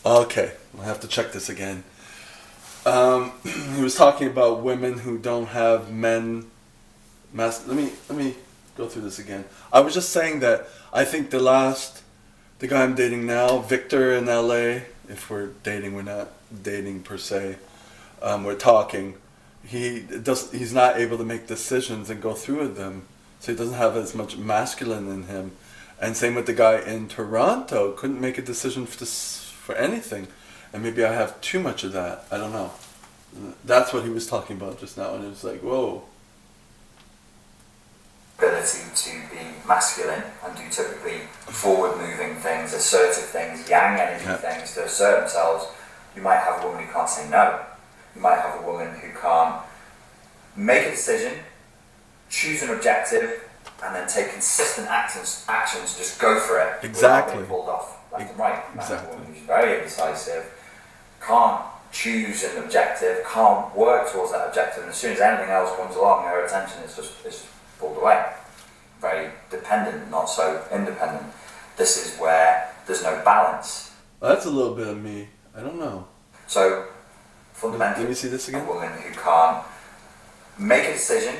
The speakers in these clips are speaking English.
Okay, I have to check this again. He was talking about women who don't have men. Let me go through this again. I was just saying that I think the guy I'm dating now, Victor in LA. If we're dating, we're not dating per se. We're talking. He's not able to make decisions and go through with them, so he doesn't have as much masculine in him. And same with the guy in Toronto, couldn't make a decision for anything. And maybe I have too much of that. I don't know. That's what he was talking about just now, and it was like, whoa. Ability to be masculine and do typically forward-moving things, assertive things, yang energy things to assert themselves. You might have a woman who can't say no. You might have a woman who can't make a decision, choose an objective, and then take consistent actions, just go for it. Exactly. Without being pulled off left and right. You might have a Exactly. woman who's very indecisive, can't choose an objective, can't work towards that objective, and as soon as anything else comes along, her attention is just pulled away. Very dependent, not so independent. This is where there's no balance. Well, that's a little bit of me. I don't know. So, fundamentally, Let me see this again. a woman who can't make a decision,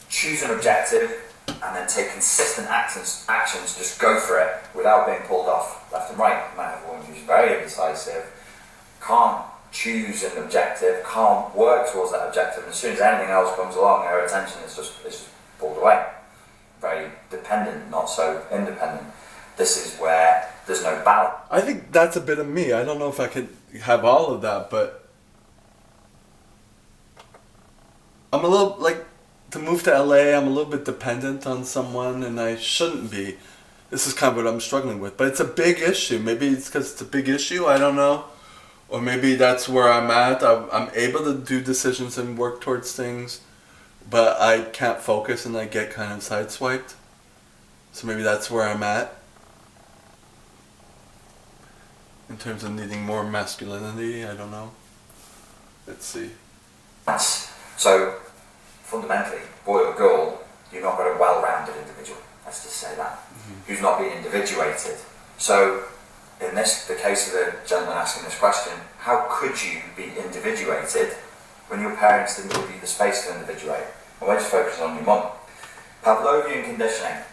choose an objective, and then take consistent actions, just go for it without being pulled off left and right. You might have a woman who's very indecisive, can't choose an objective, can't work towards that objective, and as soon as anything else comes along, her attention is just pulled away. Very dependent, not so independent. This is where there's no balance. I think that's a bit of me. I don't know if I could have all of that, but I'm a little, like, to move to LA, I'm a little bit dependent on someone, and I shouldn't be. This is kind of what I'm struggling with, but it's a big issue. Maybe it's because it's a big issue, I don't know. Or maybe that's where I'm at. I'm able to do decisions and work towards things, but I can't focus and I get kind of sideswiped. So maybe that's where I'm at in terms of needing more masculinity. I don't know. Let's see. So, fundamentally, boy or girl, you're not got a well-rounded individual. Let's just say that. Who's not been individuated. So, in the case of the gentleman asking this question, how could you be individuated when your parents didn't give you the space to individuate? And we're just focusing on your mum. Pavlovian conditioning.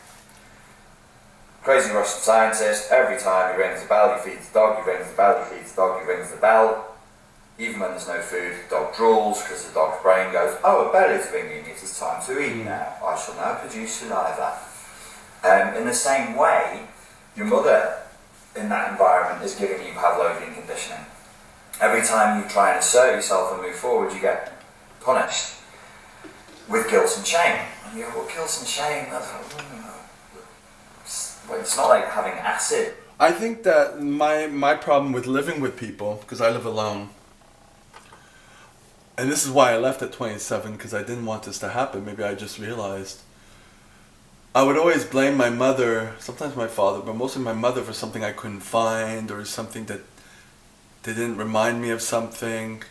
Crazy Russian scientist, every time he rings the bell, he feeds the dog, he rings the bell, he feeds the dog, he rings the bell. Even when there's no food, the dog drools because the dog's brain goes, oh, a bell is ringing, it is time to eat now. I shall now produce saliva. In the same way, your mother in that environment is giving you Pavlovian conditioning. Every time you try and assert yourself and move forward, you get punished with guilt and shame. And you go, well, guilt and shame, that's it's not like having acid. I think that my problem with living with people, because I live alone, and this is why I left at 27, because I didn't want this to happen. Maybe I just realized. I would always blame my mother, sometimes my father, but mostly my mother for something I couldn't find or something that they didn't remind me of something.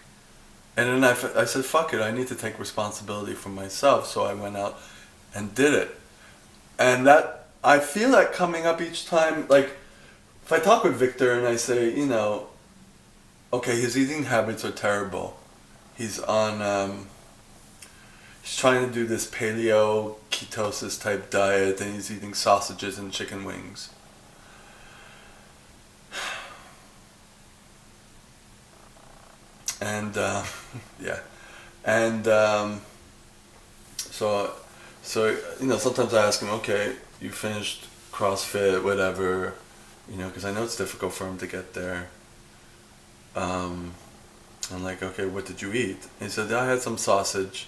And then I said, fuck it, I need to take responsibility for myself. So I went out and did it. And that, I feel that coming up each time, like, if I talk with Victor and I say, you know, okay, his eating habits are terrible. He's on, he's trying to do this paleo ketosis type diet and he's eating sausages and chicken wings. And, yeah. And, so, you know, sometimes I ask him, okay, you finished CrossFit, whatever, you know, because I know it's difficult for him to get there. I'm like, okay, what did you eat? And he said, I had some sausage.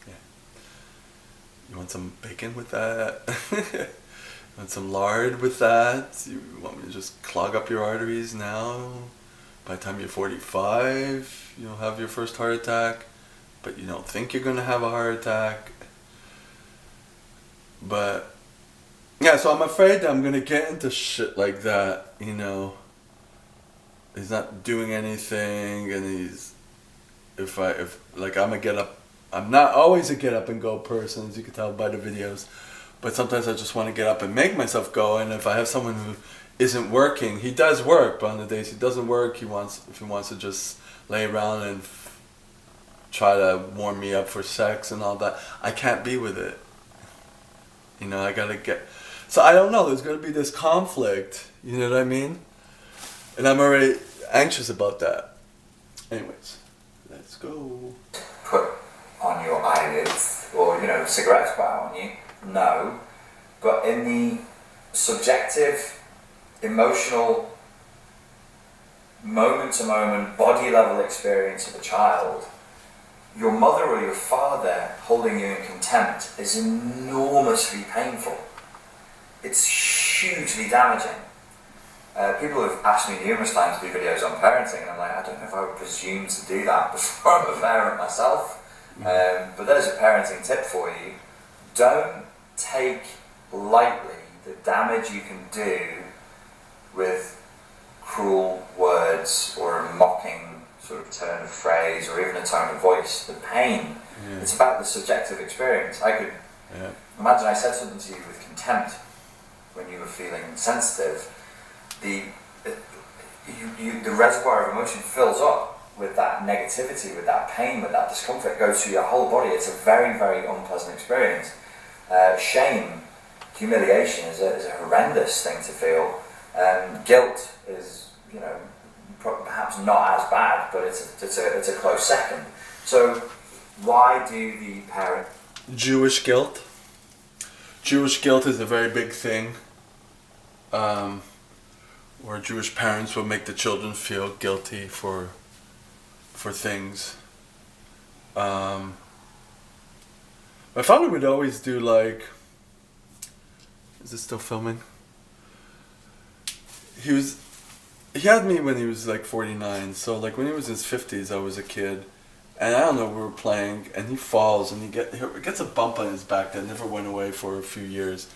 Yeah. You want some bacon with that? You want some lard with that? You want me to just clog up your arteries now? By the time you're 45, you'll have your first heart attack, but you don't think you're going to have a heart attack. But yeah, so I'm afraid that I'm going to get into shit like that, you know. He's not doing anything, and I'm a get up, I'm not always a get up and go person, as you can tell by the videos, But sometimes I just want to get up and make myself go. And if I have someone who isn't working, he does work, but on the days he doesn't work, if he wants to just lay around and try to warm me up for sex and all that, I can't be with it. You know, I gotta get... So I don't know, there's gonna be this conflict, you know what I mean? And I'm already anxious about that. Anyways, let's go. Put on your eyelids, or, you know, cigarette spot on you? No. But in the subjective, emotional, moment-to-moment, body-level experience of a child, your mother or your father holding you in contempt is enormously painful. It's hugely damaging. People have asked me numerous times to do videos on parenting, and I'm like, I don't know if I would presume to do that before I'm a parent myself. But there's a parenting tip for you. Don't take lightly the damage you can do with cruel words or a mocking sort of turn of phrase or even a tone of voice. The pain, it's about the subjective experience. I could imagine I said something to you with contempt when you were feeling sensitive. The reservoir of emotion fills up with that negativity, with that pain, with that discomfort. It goes through your whole body. It's a very, very unpleasant experience. Shame, humiliation is a horrendous thing to feel. Guilt is, you know, perhaps not as bad, but it's a close second. So why do the parent... Jewish guilt. Jewish guilt is a very big thing. Where Jewish parents will make the children feel guilty for things. My father would always do like... Is it still filming? He had me when he was like 49, so like when he was in his 50s I was a kid, and I don't know, we were playing and he falls and he gets a bump on his back that never went away for a few years,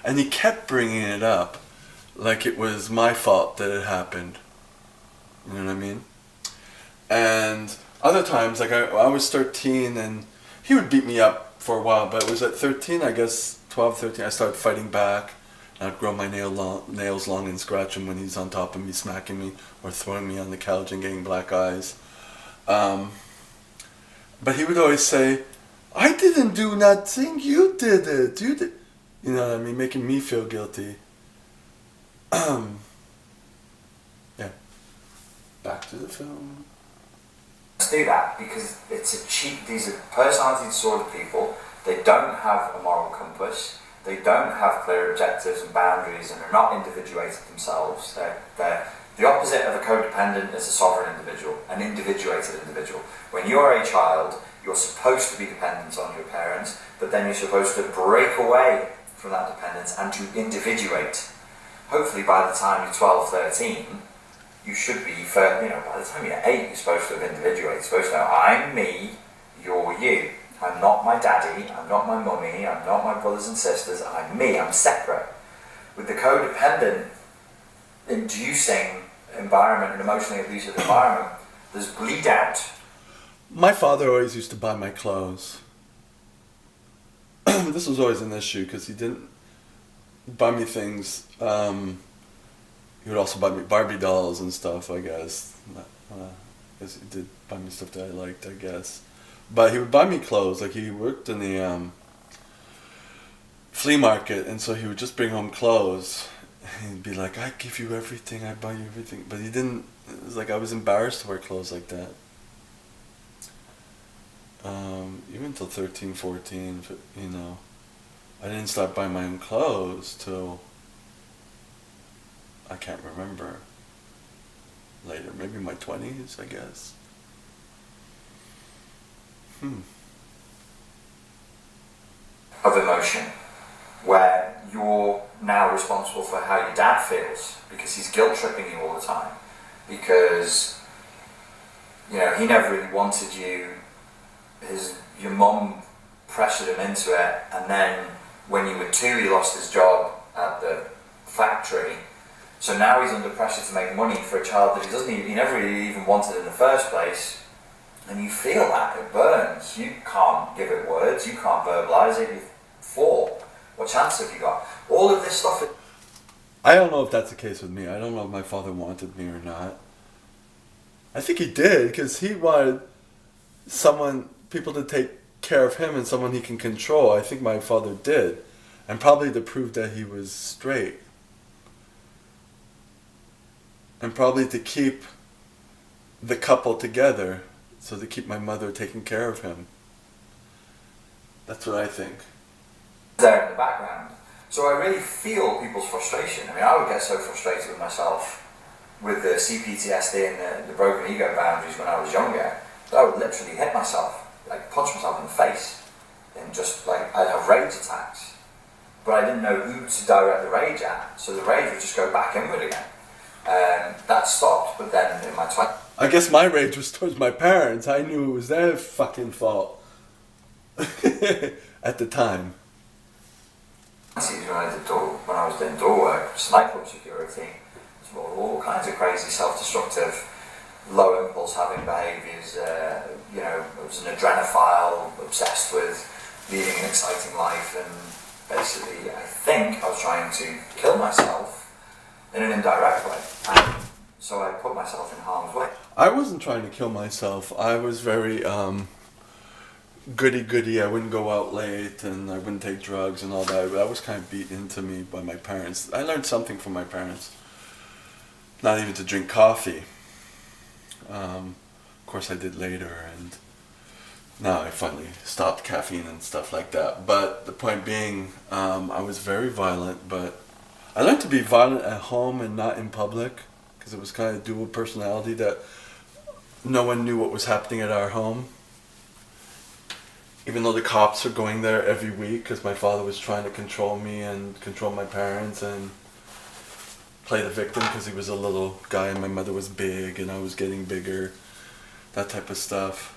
and he kept bringing it up like it was my fault that it happened. You know what I mean? And other times, like I was 13 and he would beat me up for a while, but it was at 13, I guess 12, 13, I started fighting back. I'd grow my nails long and scratch him when he's on top of me, smacking me or throwing me on the couch and getting black eyes. But he would always say, I didn't do nothing, you did it. You did. You know what I mean? Making me feel guilty. Yeah. Back to the film. Let's do that because it's a cheap. These are personality disordered people. They don't have a moral compass. They don't have clear objectives and boundaries, and are not individuated themselves. They're the opposite of a codependent is a sovereign individual, an individuated individual. When you are a child, you're supposed to be dependent on your parents, but then you're supposed to break away from that dependence and to individuate. Hopefully by the time you're 12, 13, you should be, by the time you're 8, you're supposed to have individuated. You're supposed to know, I'm me, you're you. I'm not my daddy, I'm not my mummy, I'm not my brothers and sisters, I'm me, I'm separate. With the codependent inducing environment, an emotionally abusive environment, there's bleed out. My father always used to buy my clothes. This was always an issue because he didn't buy me things. He would also buy me Barbie dolls and stuff, I guess. He did buy me stuff that I liked, I guess. But he would buy me clothes. Like he worked in the flea market, and so he would just bring home clothes. And he'd be like, I give you everything, I buy you everything. But he didn't, it was like I was embarrassed to wear clothes like that. Even until 13, 14, you know. I didn't start buying my own clothes till, I can't remember, later, maybe my 20s, I guess. Of emotion, where you're now responsible for how your dad feels, because he's guilt tripping you all the time, because, you know, he never really wanted you, your mum pressured him into it, and then when you were 2 he lost his job at the factory, so now he's under pressure to make money for a child that he never really even wanted in the first place, and you feel that, it burns. You can't give it words, you can't verbalise it, you're 4. What chance have you got? All of this stuff. I don't know if that's the case with me. I don't know if my father wanted me or not. I think he did, because he wanted people to take care of him and someone he can control. I think my father did. And probably to prove that he was straight. And probably to keep the couple together. So to keep my mother taking care of him. That's what I think. There in the background. So I really feel people's frustration. I mean, I would get so frustrated with myself with the CPTSD and the broken ego boundaries when I was younger, that I would literally hit myself, like punch myself in the face, and just like, I'd have rage attacks. But I didn't know who to direct the rage at, so the rage would just go back inward again. That stopped, but then in my 20s... I guess my rage was towards my parents. I knew it was their fucking fault at the time. When I was doing door work, nightclub security, all kinds of crazy self-destructive, low impulse having behaviours. I was an adrenophile, obsessed with leading an exciting life, and basically I think I was trying to kill myself in an indirect way. And so I put myself in harm's way. I wasn't trying to kill myself. I was very goody-goody. I wouldn't go out late, and I wouldn't take drugs and all that. That was kind of beat into me by my parents. I learned something from my parents. Not even to drink coffee. Of course I did later, and now I finally stopped caffeine and stuff like that. But the point being, I was very violent, but I learned to be violent at home and not in public, because it was kind of dual personality that no one knew what was happening at our home. Even though the cops were going there every week, because my father was trying to control me and control my parents and play the victim, because he was a little guy and my mother was big and I was getting bigger, that type of stuff.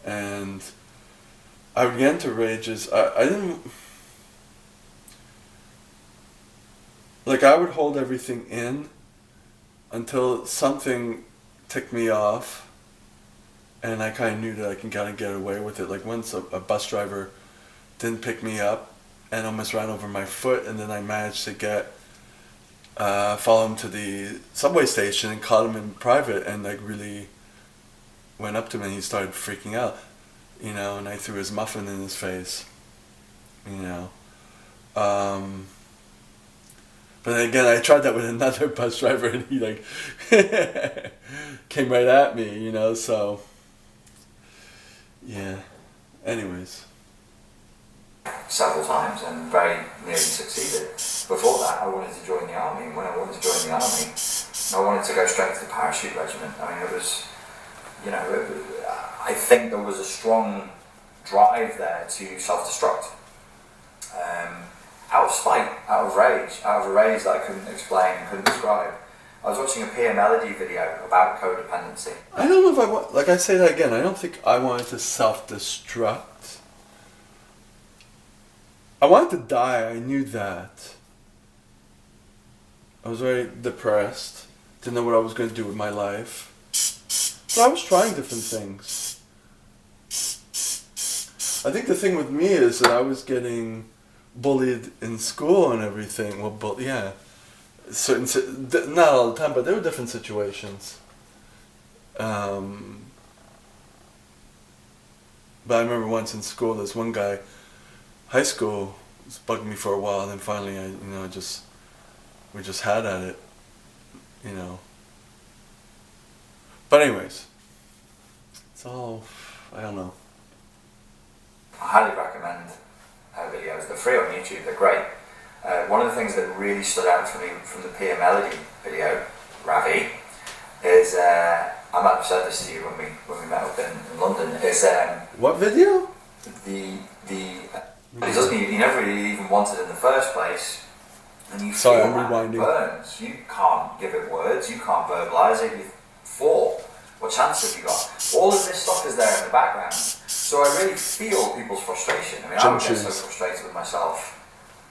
And I would get into rages. I didn't... Like, I would hold everything in until something ticked me off, and I kind of knew that I can kind of get away with it. Like once a bus driver didn't pick me up and almost ran over my foot, and then I managed to follow him to the subway station and caught him in private, and like really went up to him and he started freaking out, and I threw his muffin in his face, But then again, I tried that with another bus driver, and he like came right at me, so yeah. Anyways. Several times and very nearly succeeded. Before that, I wanted to join the army, and when I wanted to join the army, I wanted to go straight to the parachute regiment. I mean, it was, I think there was a strong drive there to self-destruct. Out of spite, out of a rage that I couldn't explain, couldn't describe. I was watching a Pia Melody video about codependency. I don't know if I want, like I say that again, I don't think I wanted to self-destruct. I wanted to die, I knew that. I was very depressed, didn't know what I was going to do with my life. But I was trying different things. I think the thing with me is that I was getting bullied in school and everything. Well, yeah. Not all the time, but there were different situations. But I remember once in school, there's one guy, high school, was bugging me for a while, and then finally, we just had at it, But anyways, it's all, I don't know. I highly recommend her videos. They're free on YouTube, they're great. One of the things that really stood out for me from the Pia Melody video, Ravi, is, I might have said this to you when we met up in London, is... what video? He never really even wanted in the first place, and you Sorry, feel I'm rewinding. burns. You can't give it words, you can't verbalise it, you fall. What chance have you got? All of this stuff is there in the background. So I really feel people's frustration. I mean, I would get so frustrated with myself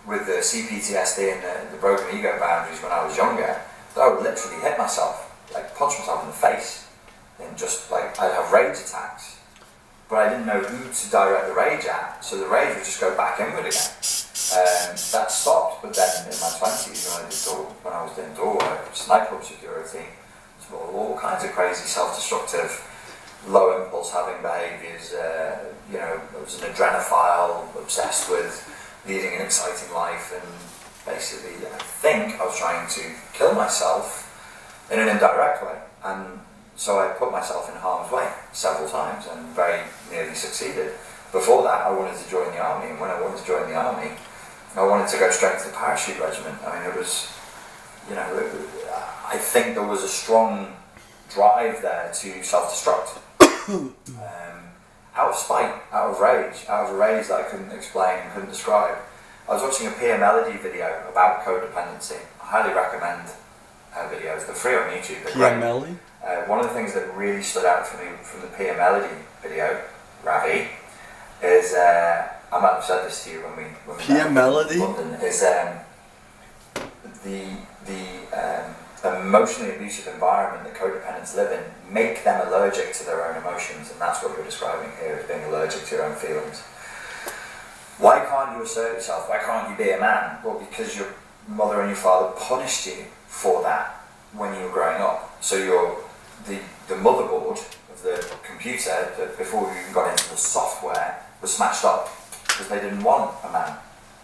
with the CPTSD and the broken ego boundaries when I was younger, that I would literally hit myself, like punch myself in the face, and just like, I'd have rage attacks. But I didn't know who to direct the rage at, so the rage would just go back inward again. That nightclub security, all kinds of crazy self-destructive, low impulse having behaviours. I was an adrenophile, obsessed with leading an exciting life, and basically I think I was trying to kill myself in an indirect way. And so I put myself in harm's way several times and very nearly succeeded. Before that, I wanted to join the army, and when I wanted to join the army, I wanted to go straight to the parachute regiment. I mean, it was, I think there was a strong drive there to self-destruct. Out of spite, out of a rage that I couldn't explain, couldn't describe. I was watching a Pia Melody video about codependency. I highly recommend her videos. They're free on YouTube. Pia Melody? One of the things that really stood out for me from the Pia Melody video, Ravi, is I might have said this to you when we Pia Melody? In London, is the emotionally abusive environment that codependents live in make them allergic to their own emotions, and that's what you're describing here as being allergic to your own feelings. Why can't you assert yourself? Why can't you be a man? Well, because your mother and your father punished you for that when you were growing up. So the motherboard of the computer, that before you even got into the software, was smashed up because they didn't want a man.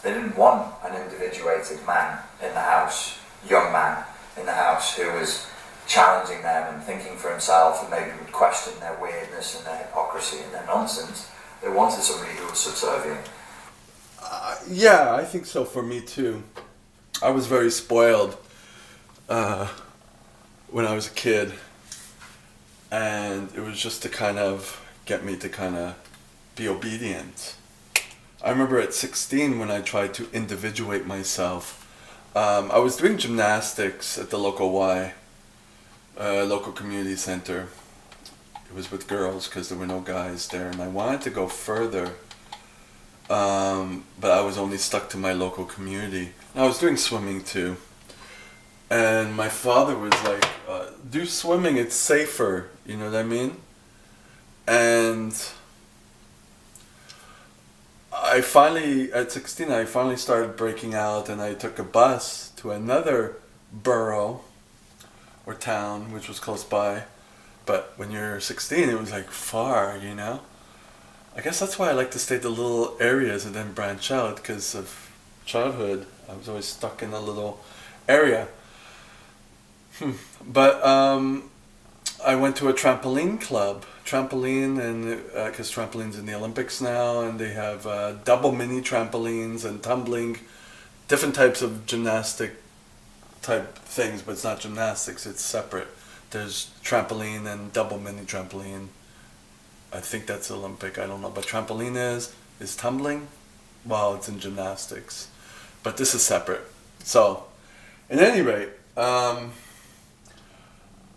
They didn't want an individuated man in the house, young man in the house who was challenging them and thinking for himself and maybe would question their weirdness and their hypocrisy and their nonsense. They wanted somebody who was subservient. Yeah, I think so for me too. I was very spoiled when I was a kid, and it was just to kind of get me to kind of be obedient. I remember at 16 when I tried to individuate myself. I was doing gymnastics at the local local community center. It was with girls because there were no guys there, and I wanted to go further, but I was only stuck to my local community. And I was doing swimming too, and my father was like, do swimming, it's safer, you know what I mean? And I finally, at 16, I finally started breaking out, and I took a bus to another borough or town, which was close by. But when you're 16, it was like far, you know? I guess that's why I like to stay the little areas and then branch out, because of childhood. I was always stuck in a little area. But I went to a trampoline club. Trampoline, and because trampoline's in the Olympics now, and they have double mini trampolines and tumbling, different types of gymnastic type things, but it's not gymnastics, it's separate. There's trampoline and double mini trampoline. I think that's Olympic, I don't know, but trampoline is tumbling while it's in gymnastics. But this is separate. So, at any rate,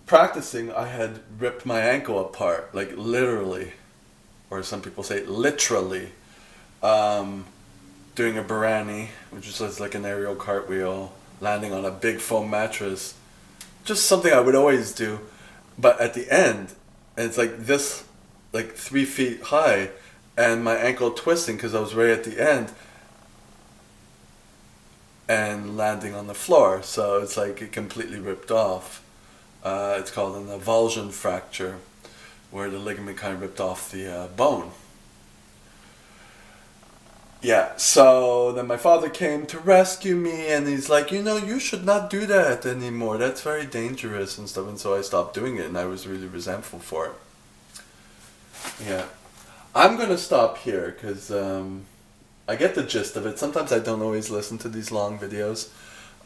practicing, I had ripped my ankle apart, like literally, or some people say literally, doing a Barani, which is like an aerial cartwheel, landing on a big foam mattress. Just something I would always do, but at the end, and it's like this, like 3 feet high, and my ankle twisting because I was right at the end, and landing on the floor, so it's like it completely ripped off. It's called an avulsion fracture, where the ligament kind of ripped off the bone. Yeah, so then my father came to rescue me, and he's like, you should not do that anymore. That's very dangerous and stuff. And so I stopped doing it, and I was really resentful for it. Yeah. I'm going to stop here because I get the gist of it. Sometimes I don't always listen to these long videos.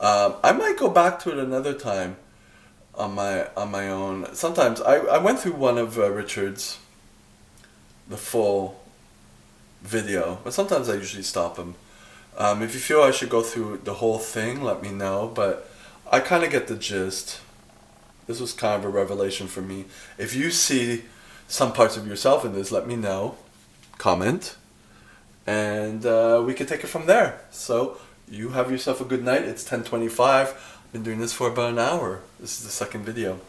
I might go back to it another time on my own. Sometimes I went through one of Richard's, the full video, but sometimes I usually stop them. If you feel I should go through the whole thing, let me know, but I kind of get the gist. This was kind of a revelation for me. If you see some parts of yourself in this, let me know, comment, and we can take it from there. So you have yourself a good night. It's 10:25. I've been doing this for about an hour. This is the second video.